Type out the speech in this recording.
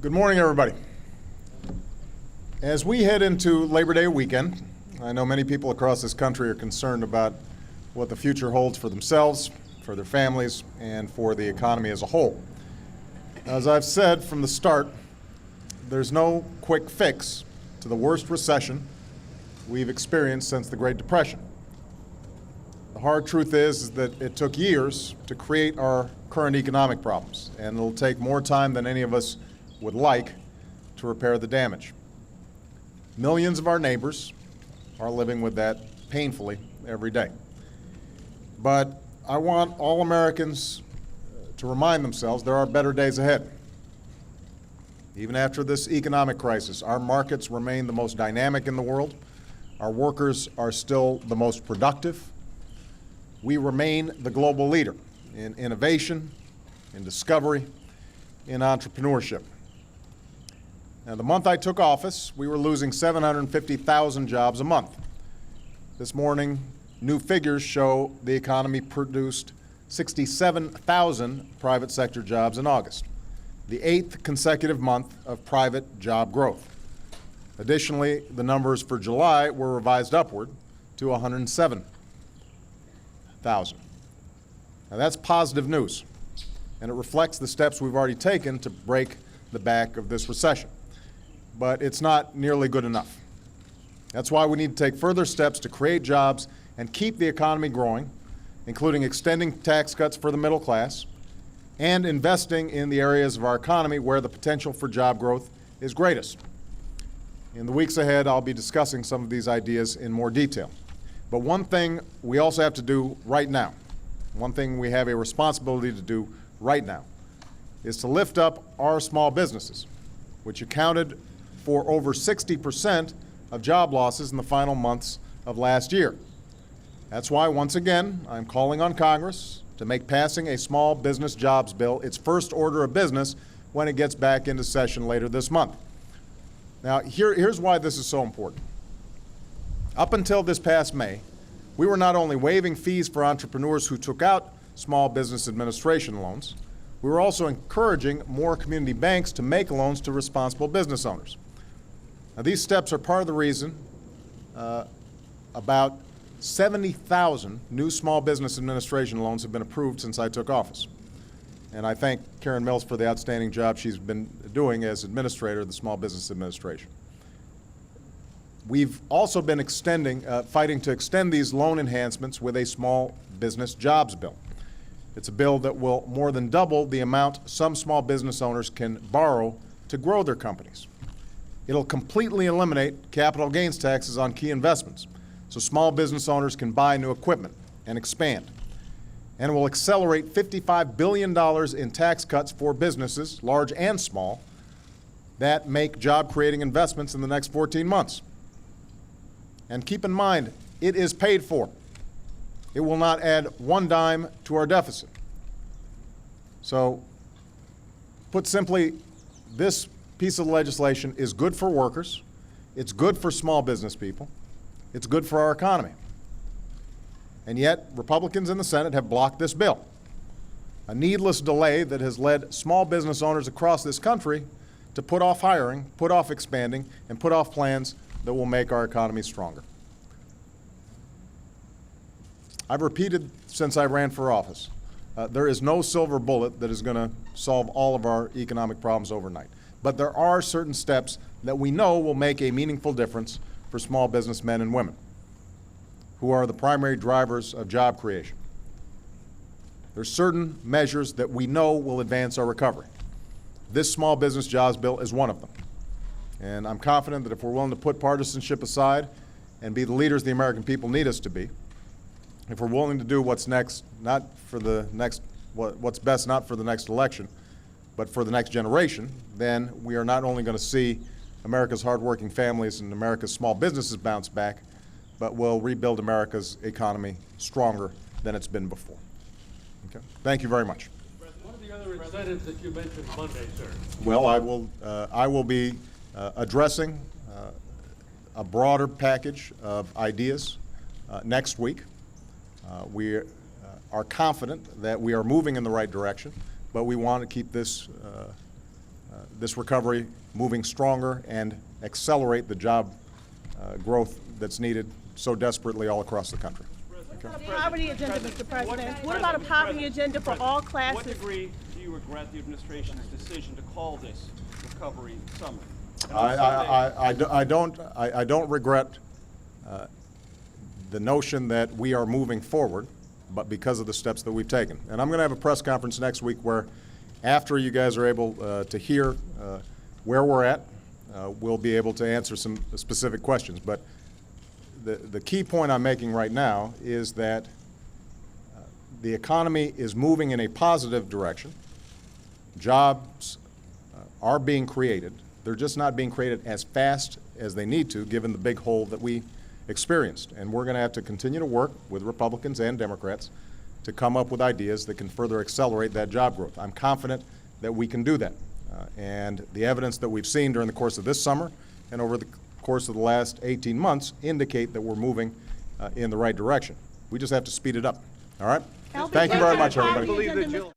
Good morning, everybody. As we head into Labor Day weekend, I know many people across this country are concerned about what the future holds for themselves, for their families, and for the economy as a whole. As I've said from the start, there's no quick fix to the worst recession we've experienced since the Great Depression. The hard truth is that it took years to create our current economic problems, and it'll take more time than any of us would like to repair the damage. Millions of our neighbors are living with that painfully every day. But I want all Americans to remind themselves there are better days ahead. Even after this economic crisis, our markets remain the most dynamic in the world. Our workers are still the most productive. We remain the global leader in innovation, in discovery, in entrepreneurship. Now, the month I took office, we were losing 750,000 jobs a month. This morning, new figures show the economy produced 67,000 private sector jobs in August, the 8th consecutive month of private job growth. Additionally, the numbers for July were revised upward to 107,000. Now, that's positive news, and it reflects the steps we've already taken to break the back of this recession. But it's not nearly good enough. That's why we need to take further steps to create jobs and keep the economy growing, including extending tax cuts for the middle class and investing in the areas of our economy where the potential for job growth is greatest. In the weeks ahead, I'll be discussing some of these ideas in more detail. But one thing we also have to do right now, one thing we have a responsibility to do right now, is to lift up our small businesses, which accounted for over 60% of job losses in the final months of last year. That's why, once again, I'm calling on Congress to make passing a small business jobs bill its first order of business when it gets back into session later this month. Now, here's why this is so important. Up until this past May, we were not only waiving fees for entrepreneurs who took out small business administration loans, we were also encouraging more community banks to make loans to responsible business owners. Now, these steps are part of the reason about 70,000 new small business administration loans have been approved since I took office. And I thank Karen Mills for the outstanding job she's been doing as administrator of the Small Business Administration. We've also been fighting to extend these loan enhancements with a small business jobs bill. It's a bill that will more than double the amount some small business owners can borrow to grow their companies. It'll completely eliminate capital gains taxes on key investments, so small business owners can buy new equipment and expand. And it will accelerate $55 billion in tax cuts for businesses, large and small, that make job-creating investments in the next 14 months. And keep in mind, it is paid for. It will not add one dime to our deficit. So, put simply, this piece of legislation is good for workers, it's good for small business people, it's good for our economy. And yet, Republicans in the Senate have blocked this bill, a needless delay that has led small business owners across this country to put off hiring, put off expanding, and put off plans that will make our economy stronger. I've repeated since I ran for office, there is no silver bullet that is going to solve all of our economic problems overnight. But there are certain steps that we know will make a meaningful difference for small business men and women, who are the primary drivers of job creation. There's certain measures that we know will advance our recovery. This small business jobs bill is one of them. And I'm confident that if we're willing to put partisanship aside and be the leaders the American people need us to be, if we're willing to do what's best not for the next election, but for the next generation, then we are not only going to see America's hardworking families and America's small businesses bounce back, but we'll rebuild America's economy stronger than it's been before. Okay. Thank you very much. What are the other incentives that you mentioned Monday, sir? Well, I will be addressing a broader package of ideas next week. We are confident that we are moving in the right direction, but we want to keep this this recovery moving stronger and accelerate the job growth that's needed so desperately all across the country. A poverty agenda, Mr. President. What about a poverty agenda for all To what classes? degree do you regret the administration's decision to call this Recovery Summit? And I don't regret the notion that we are moving forward, but because of the steps that we've taken. And I'm going to have a press conference next week where, after you guys are able to hear where we're at, we'll be able to answer some specific questions. But the key point I'm making right now is that the economy is moving in a positive direction. Jobs are being created. They're just not being created as fast as they need to, given the big hole that we experienced. And we're going to have to continue to work with Republicans and Democrats to come up with ideas that can further accelerate that job growth. I'm confident that we can do that. And the evidence that we've seen during the course of this summer and over the course of the last 18 months indicate that we're moving in the right direction. We just have to speed it up. All right? Thank you very much, everybody. Poverty agenda, Mr.